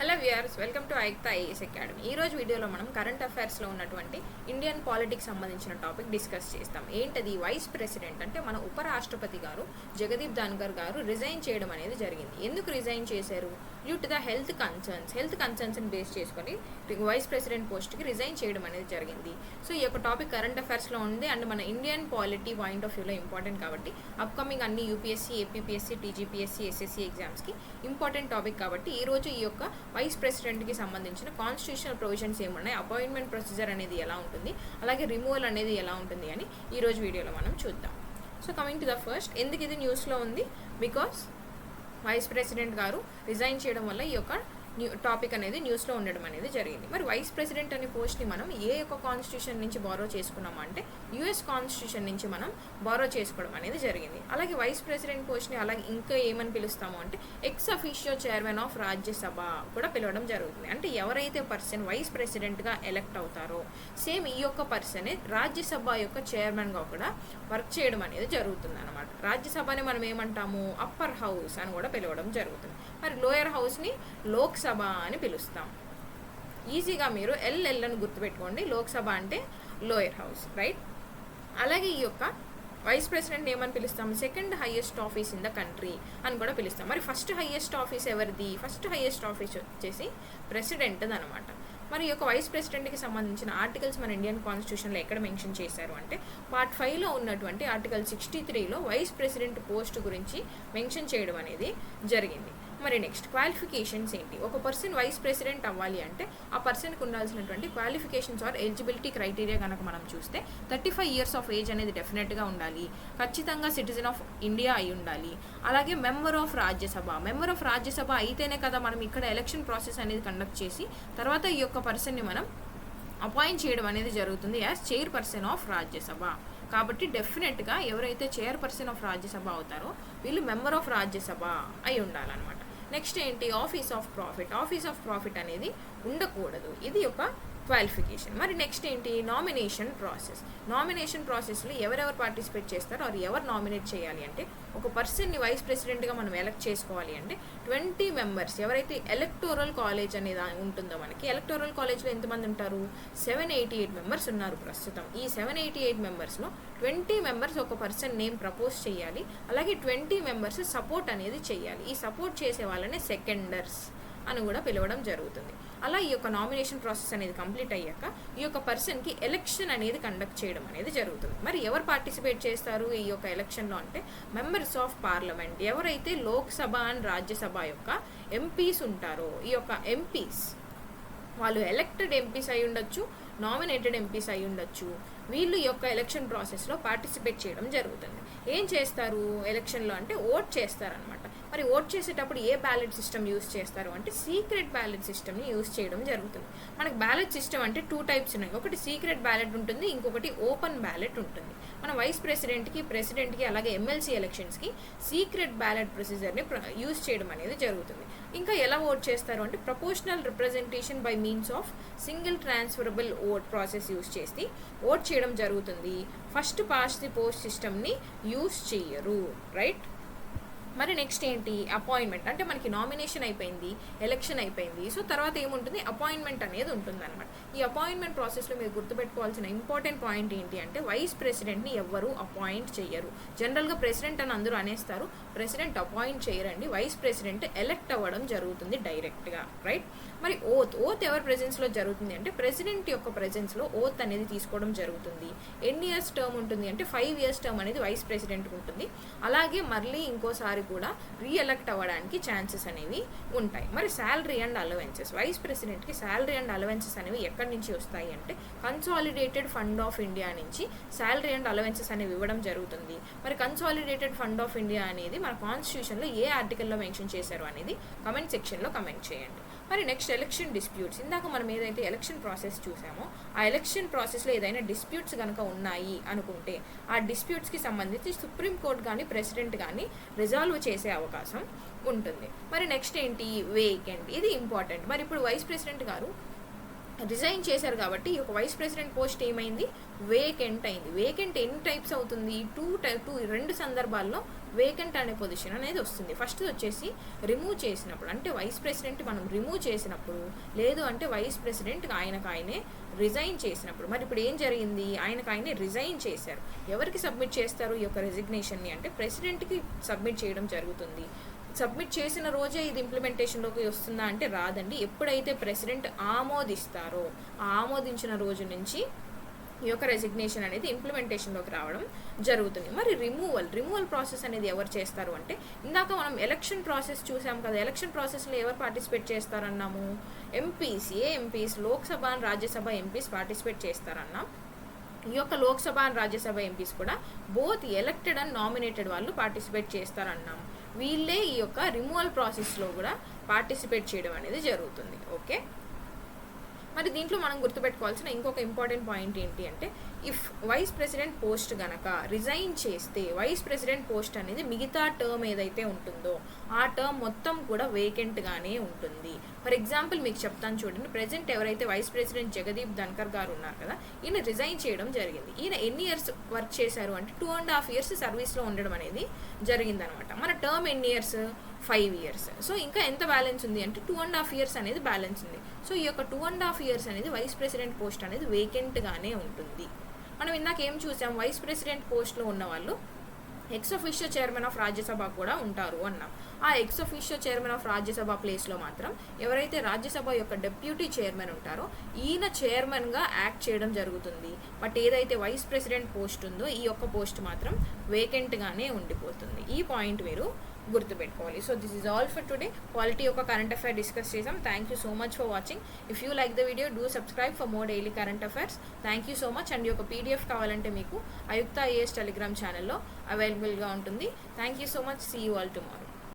Hello viewers, welcome to Aikta IAS academy. ఈ రోజు వీడియోలో మనం కరెంట్ అఫైర్స్లో ఉన్నటువంటి ఇండియన్ పాలిటిక్స్ సంబంధించిన టాపిక్ డిస్కస్ చేస్తాం. ఏంటది? వైస్ ప్రెసిడెంట్ అంటే మన ఉపరాష్ట్రపతి గారు జగదీప్ ధన్కర్ గారు రిజైన్ చేయడం అనేది జరిగింది. ఎందుకు రిజైన్ చేశారు? డ్యూ టు ద హెల్త్ కన్సర్న్స్ని బేస్ చేసుకొని వైస్ ప్రెసిడెంట్ పోస్ట్కి రిజైన్ చేయడం అనేది జరిగింది. సో ఈ యొక్క టాపిక్ కరెంట్ అఫైర్స్లో ఉంది అండ్ మన ఇండియన్ పాలిటీ పాయింట్ ఆఫ్ వ్యూలో ఇంపార్టెంట్ కాబట్టి అప్కమింగ్ అన్ని యూపీఎస్సీ, ఏపీపీఎస్సీ, టీజీపీఎస్సీ, ఎస్ఎస్సీ ఎగ్జామ్స్కి ఇంపార్టెంట్ టాపిక్ కాబట్టి ఈరోజు ఈ యొక్క వైస్ ప్రెసిడెంట్కి సంబంధించిన కాన్స్టిట్యూషనల్ ప్రొవిజన్స్ ఏమున్నాయి, అపాయింట్మెంట్ ప్రొసీజర్ అనేది ఎలా ఉంటుంది, అలాగే రిమూవల్ అనేది ఎలా ఉంటుంది అని ఈరోజు వీడియోలో మనం చూద్దాం. So coming to the first, ఎందుకు ఇది న్యూస్లో ఉంది? బికాస్ వైస్ ప్రెసిడెంట్ గారు రిజైన్ చేయడం వల్ల ఈ యొక్క టాపిక్ అనేది న్యూస్లో ఉండడం అనేది జరిగింది. మరి వైస్ ప్రెసిడెంట్ అనే పోస్ట్ని మనం ఏ యొక్క కాన్స్టిట్యూషన్ నుంచి బారో చేసుకున్నాము అంటే యూఎస్ కాన్స్టిట్యూషన్ నుంచి మనం బారో చేసుకోవడం అనేది జరిగింది. అలాగే వైస్ ప్రెసిడెంట్ పోస్ట్ని అలాగే ఇంకా ఏమని పిలుస్తాము అంటే ex officio chairman of Rajya Sabha కూడా పిలవడం జరుగుతుంది. అంటే ఎవరైతే పర్సన్ వైస్ ప్రెసిడెంట్గా ఎలక్ట్ అవుతారో సేమ్ ఈ యొక్క పర్సనే రాజ్యసభ యొక్క చైర్మన్గా కూడా వర్క్ చేయడం అనేది జరుగుతుంది అనమాట. రాజ్యసభని మనం ఏమంటాము? అప్పర్ హౌస్ అని కూడా పిలవడం జరుగుతుంది. మరి లోయర్ హౌస్ని లోక్సభ అని పిలుస్తాం. ఈజీగా మీరు ఎల్ఎల్ అని గుర్తుపెట్టుకోండి. లోక్సభ అంటే లోయర్ హౌస్, రైట్? అలాగే ఈ యొక్క వైస్ ప్రెసిడెంట్ ఏమని పిలుస్తాం? Second highest office in the country అని కూడా పిలుస్తాం. మరి ఫస్ట్ హైయెస్ట్ ఆఫీస్ ఎవరిది? ఫస్ట్ హైయెస్ట్ ఆఫీస్ వచ్చేసి ప్రెసిడెంట్ది అనమాట. మరి ఈ యొక్క వైస్ ప్రెసిడెంట్కి సంబంధించిన ఆర్టికల్స్ మన ఇండియన్ కాన్స్టిట్యూషన్లో ఎక్కడ మెన్షన్ చేశారు అంటే పార్ట్ 5లో ఉన్నటువంటి ఆర్టికల్ 63లో వైస్ ప్రెసిడెంట్ పోస్ట్ గురించి మెన్షన్ చేయడం అనేది జరిగింది. మరి నెక్స్ట్ క్వాలిఫికేషన్స్ ఏంటి? ఒక పర్సన్ వైస్ ప్రెసిడెంట్ అవ్వాలి అంటే ఆ పర్సన్కి ఉండాల్సినటువంటి క్వాలిఫికేషన్స్ ఆర్ ఎలిజిబిలిటీ క్రైటీరియా కనుక మనం చూస్తే 35 years ఆఫ్ ఏజ్ అనేది డెఫినెట్గా ఉండాలి. ఖచ్చితంగా సిటిజన్ ఆఫ్ ఇండియా అయి ఉండాలి. అలాగే మెంబర్ ఆఫ్ రాజ్యసభ అయితేనే కదా మనం ఇక్కడ ఎలక్షన్ ప్రాసెస్ అనేది కండక్ట్ చేసి తర్వాత ఈ యొక్క పర్సన్ని మనం అపాయింట్ చేయడం అనేది జరుగుతుంది యాజ్ చైర్పర్సన్ ఆఫ్ రాజ్యసభ. కాబట్టి డెఫినెట్గా ఎవరైతే చైర్పర్సన్ ఆఫ్ రాజ్యసభ అవుతారో వీళ్ళు మెంబర్ ఆఫ్ రాజ్యసభ అయి ఉండాలన్నమాట. నెక్స్ట్ ఏంటి? ఆఫీస్ ఆఫ్ ప్రాఫిట్ అనేది ఉండకూడదు. ఇది ఒక క్వాలిఫికేషన్. మరి నెక్స్ట్ ఏంటి? నామినేషన్ ప్రాసెస్లో ఎవరెవరు పార్టిసిపేట్ చేస్తారో వారు ఎవరు నామినేట్ చేయాలి అంటే ఒక పర్సన్ని వైస్ ప్రెసిడెంట్గా మనం ఎలక్ట్ చేసుకోవాలి అంటే 20 members ఎవరైతే ఎలక్టోరల్ కాలేజ్ అనేది ఉంటుందో మనకి ఎలక్టోరల్ కాలేజ్లో ఎంతమంది ఉంటారు? 788 members ఉన్నారు ప్రస్తుతం. ఈ 788 membersలో 20 members ఒక పర్సన్ నేమ్ ప్రపోజ్ చేయాలి. అలాగే 20 members సపోర్ట్ అనేది చేయాలి. ఈ సపోర్ట్ చేసే వాళ్ళనే సెకండర్స్ అని కూడా పిలవడం జరుగుతుంది. అలా ఈ యొక్క నామినేషన్ ప్రాసెస్ అనేది కంప్లీట్ అయ్యాక ఈ యొక్క పర్సన్కి ఎలక్షన్ అనేది కండక్ట్ చేయడం అనేది జరుగుతుంది. మరి ఎవరు పార్టిసిపేట్ చేస్తారు ఈ యొక్క ఎలక్షన్లో అంటే మెంబర్స్ ఆఫ్ పార్లమెంట్. ఎవరైతే లోక్సభ అండ్ రాజ్యసభ యొక్క ఎంపీస్ ఉంటారో ఈ యొక్క ఎంపీస్ వాళ్ళు ఎలక్టెడ్ ఎంపీస్ అయి ఉండొచ్చు, నామినేటెడ్ ఎంపీస్ అయి ఉండొచ్చు. వీళ్ళు ఈ యొక్క ఎలక్షన్ ప్రాసెస్లో పార్టిసిపేట్ చేయడం జరుగుతుంది. ఏం చేస్తారు ఎలక్షన్లో అంటే ఓట్ చేస్తారనమాట. మరి ఓట్ చేసేటప్పుడు ఏ బ్యాలెట్ సిస్టమ్ యూస్ చేస్తారు అంటే సీక్రెట్ బ్యాలెట్ సిస్టమ్ని యూస్ చేయడం జరుగుతుంది. మనకు బ్యాలెట్ సిస్టమ్ అంటే 2 types ఉన్నాయి. ఒకటి సీక్రెట్ బ్యాలెట్ ఉంటుంది, ఇంకొకటి ఓపెన్ బ్యాలెట్ ఉంటుంది. మన వైస్ ప్రెసిడెంట్కి అలాగే ఎమ్మెల్సీ ఎలక్షన్స్కి సీక్రెట్ బ్యాలెట్ ప్రొసీజర్ని యూస్ చేయడం అనేది జరుగుతుంది. ఇంకా ఎలా ఓట్ చేస్తారు అంటే proportional representation by means of single transferable vote process use చేసి ఓట్ చేయడం జరుగుతుంది. ఫస్ట్ పాస్ట్ ది పోస్ట్ సిస్టమ్ని యూస్ చేయరు, రైట్? మరి నెక్స్ట్ ఏంటి? అపాయింట్మెంట్. అంటే మనకి నామినేషన్ అయిపోయింది, ఎలక్షన్ అయిపోయింది. సో తర్వాత ఏముంటుంది? అపాయింట్మెంట్ అనేది ఉంటుంది అనమాట. ఈ అపాయింట్మెంట్ ప్రాసెస్లో మీరు గుర్తుపెట్టుకోవాల్సిన ఇంపార్టెంట్ పాయింట్ ఏంటి అంటే వైస్ ప్రెసిడెంట్ని ఎవ్వరూ అపాయింట్ చేయరు. జనరల్గా ప్రెసిడెంట్ అని అందరూ అనేస్తారు, ప్రెసిడెంట్ అపాయింట్ చేయరండి. వైస్ ప్రెసిడెంట్ ఎలక్ట్ అవ్వడం జరుగుతుంది డైరెక్ట్గా, రైట్? మరి ఓత్ ఎవరి ప్రెజెన్స్లో జరుగుతుంది అంటే ప్రెసిడెంట్ యొక్క ప్రెజెన్స్లో ఓత్ అనేది తీసుకోవడం జరుగుతుంది. ఎన్ని ఇయర్స్ టర్మ్ ఉంటుంది అంటే 5 years టర్మ్ అనేది వైస్ ప్రెసిడెంట్కి ఉంటుంది. అలాగే మళ్ళీ ఇంకోసారి కూడా రీఎలెక్ట్ అవ్వడానికి ఛాన్సెస్ అనేవి ఉంటాయి. మరి శాలరీ అండ్ అలవెన్సెస్, వైస్ ప్రెసిడెంట్కి శాలరీ అండ్ అలవెన్సెస్ అనేవి ఎక్కడి నుంచి వస్తాయి అంటే కన్సాలిడేటెడ్ ఫండ్ ఆఫ్ ఇండియా నుంచి శాలరీ అండ్ అలవెన్సెస్ అనేవి ఇవ్వడం జరుగుతుంది. మరి కన్సాలిడేటెడ్ ఫండ్ ఆఫ్ ఇండియా అనేది మన కాన్స్టిట్యూషన్లో ఏ ఆర్టికల్లో మెన్షన్ చేశారు అనేది కమెంట్ సెక్షన్లో కమెంట్ చేయండి. మరి నెక్స్ట్ ఎలక్షన్ డిస్ప్యూట్స్. ఇందాక మనం ఏదైతే ఎలక్షన్ ప్రాసెస్ చూసామో ఆ ఎలక్షన్ ప్రాసెస్లో ఏదైనా డిస్ప్యూట్స్ కనుక ఉన్నాయి అనుకుంటే ఆ డిస్ప్యూట్స్కి సంబంధించి సుప్రీంకోర్టు కానీ ప్రెసిడెంట్ కానీ రిజాల్వ్ చేసే అవకాశం ఉంటుంది. మరి నెక్స్ట్ ఏంటి? వేకెంట్. ఇది ఇంపార్టెంట్. మరి ఇప్పుడు వైస్ ప్రెసిడెంట్ గారు రిజైన్ చేశారు కాబట్టి ఈ యొక్క వైస్ ప్రెసిడెంట్ పోస్ట్ ఏమైంది, వేకెంట్ అయింది. వేకెంట్ ఎన్ని టైప్స్ అవుతుంది, రెండు సందర్భాల్లో వేకెంట్ అనే పొజిషన్ అనేది వస్తుంది. ఫస్ట్ వచ్చేసి రిమూవ్ చేసినప్పుడు, అంటే వైస్ ప్రెసిడెంట్ మనం రిమూవ్ చేసినప్పుడు, లేదు అంటే వైస్ ప్రెసిడెంట్ ఆయనే రిజైన్ చేసినప్పుడు. మరి ఇప్పుడు ఏం జరిగింది, ఆయనే రిజైన్ చేశారు. ఎవరికి సబ్మిట్ చేస్తారు ఈ యొక్క రెసిగ్నేషన్ని అంటే ప్రెసిడెంట్కి సబ్మిట్ చేయడం జరుగుతుంది. సబ్మిట్ చేసిన రోజే ఇది ఇంప్లిమెంటేషన్లోకి వస్తుందా అంటే రాదండి. ఎప్పుడైతే ప్రెసిడెంట్ ఆమోదిస్తారో ఆమోదించిన రోజు నుంచి ఈ యొక్క రెసిగ్నేషన్ అనేది ఇంప్లిమెంటేషన్లోకి రావడం జరుగుతుంది. మరి రిమూవల్ ప్రాసెస్ అనేది ఎవరు చేస్తారు అంటే, ఇందాక మనం ఎలక్షన్ ప్రాసెస్ చూసాం కదా, ఎలక్షన్ ప్రాసెస్లో ఎవరు పార్టిసిపేట్ చేస్తారన్నాము, MPs Lok Sabha and Rajya Sabha MPs participate చేస్తారన్నాం. ఈ యొక్క లోక్సభ అండ్ రాజ్యసభ ఎంపీస్ కూడా బోత్ ఎలక్టెడ్ అండ్ నామినేటెడ్ వాళ్ళు పార్టిసిపేట్ చేస్తారన్నాం. వీళ్ళే ఈ యొక్క రిమూవల్ ప్రాసెస్లో కూడా పార్టిసిపేట్ చేయడం అనేది జరుగుతుంది. ఓకే, మరి దీంట్లో మనం గుర్తుపెట్టుకోవాల్సిన ఇంకొక ఇంపార్టెంట్ పాయింట్ ఏంటి అంటే, ఇఫ్ వైస్ ప్రెసిడెంట్ పోస్ట్ గనక రిజైన్ చేస్తే వైస్ ప్రెసిడెంట్ పోస్ట్ అనేది మిగతా టర్మ్ ఏదైతే ఉంటుందో ఆ టర్మ్ మొత్తం కూడా వేకెంట్గానే ఉంటుంది. ఫర్ ఎగ్జాంపుల్ మీకు చెప్తాను చూడండి, ప్రెజెంట్ ఎవరైతే వైస్ ప్రెసిడెంట్ జగదీప్ ధన్కర్ గారు ఉన్నారు కదా, ఈయన రిజైన్ చేయడం జరిగింది. ఈయన ఎన్ని ఇయర్స్ వర్క్ చేశారు అంటే 2.5 years సర్వీస్లో ఉండడం అనేది జరిగిందనమాట. మన టర్మ్ ఎన్ని ఇయర్స్, 5 years. సో ఇంకా ఎంత బ్యాలెన్స్ ఉంది అంటే 2.5 years అనేది బ్యాలెన్స్ ఉంది. సో ఈ యొక్క 2.5 years అనేది వైస్ ప్రెసిడెంట్ పోస్ట్ అనేది వేకెంట్గానే ఉంటుంది. మనం ఇందాక ఏం చూసాం, వైస్ ప్రెసిడెంట్ పోస్ట్లో ఉన్న వాళ్ళు ex officio chairman of Rajya Sabha కూడా ఉంటారు అన్నాం. ఆ ex officio chairman of Rajya Sabha ప్లేస్లో మాత్రం ఎవరైతే రాజ్యసభ యొక్క డెప్యూటీ చైర్మన్ ఉంటారో ఈయన చైర్మన్గా యాక్ట్ చేయడం జరుగుతుంది. బట్ ఏదైతే వైస్ ప్రెసిడెంట్ పోస్ట్ ఉందో ఈ యొక్క పోస్ట్ మాత్రం వేకెంట్గానే ఉండిపోతుంది. ఈ పాయింట్ మీరు గుర్తుపెట్టుకోవాలి. So this is all for today. Polity యొక్క కరెంట్ అఫైర్ డిస్కస్ చేసాం. Thank you so much for watching. If you like the video do subscribe for more daily current affairs. Thank you so much. And ఈ యొక్క PDF కావాలంటే మీకు Ayukta IAS Telegram ఛానల్లో అవైలబుల్గా ఉంటుంది. Thank you so much. See you all tomorrow.